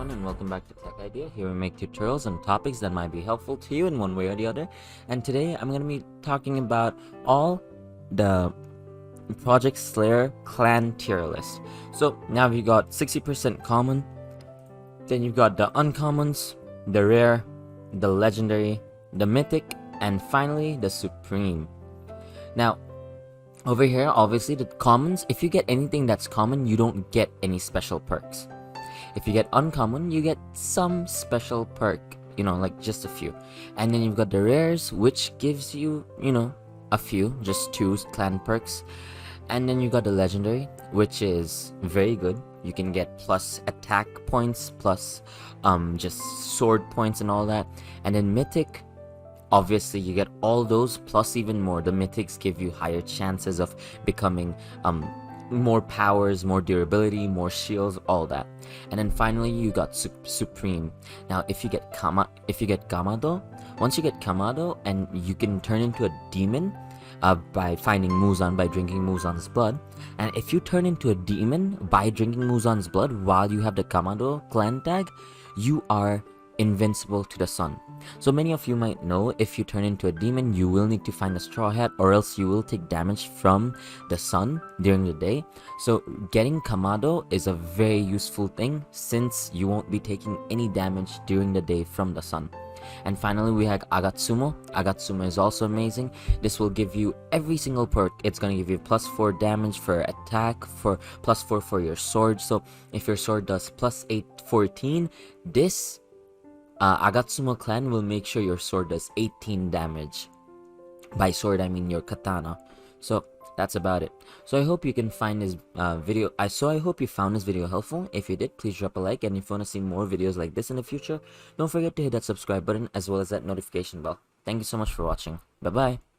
everyone, and welcome back to Tech Idea. Here we make tutorials on topics that might be helpful to you in one way or the other. And today I'm going to be talking about all the Project Slayer clan tier list. So now we got 60% common, then you've got the uncommons, the rare, the legendary, the mythic, and finally the supreme. Now over here, obviously the commons, if you get anything that's common, you don't get any special perks. If you get uncommon, you get some special perk, like just a few. And then you've got the rares, which gives you, a few, just 2 clan perks. And then you got the legendary, which is very good. You can get plus attack points, plus just sword points and all that. And then mythic, obviously you get all those plus even more. The mythics give you higher chances of becoming more powers, more durability, more shields, all that. And then finally you got supreme. Now if you get Kamado, once you get Kamado, and you can turn into a demon by finding Muzan, by drinking Muzan's blood. And if you turn into a demon by drinking Muzan's blood while you have the Kamado clan tag, you are invincible to the sun. So many of you might know, if you turn into a demon, you will need to find a straw hat, or else you will take damage from the sun during the day. So getting Kamado is a very useful thing, since you won't be taking any damage during the day from the sun. And finally we have Agatsumo. Agatsumo is also amazing. This will give you every single perk. It's going to give you +4 damage for attack, for +4 for your sword. So if your sword does +8 14, this Agatsumo clan will make sure your sword does 18 damage. By sword I mean your katana. So that's about it. So I hope you can find this video. I hope you found this video helpful. If you did, please drop a like, and if you want to see more videos like this in the future, don't forget to hit that subscribe button as well as that notification bell. Thank you so much for watching. Bye bye.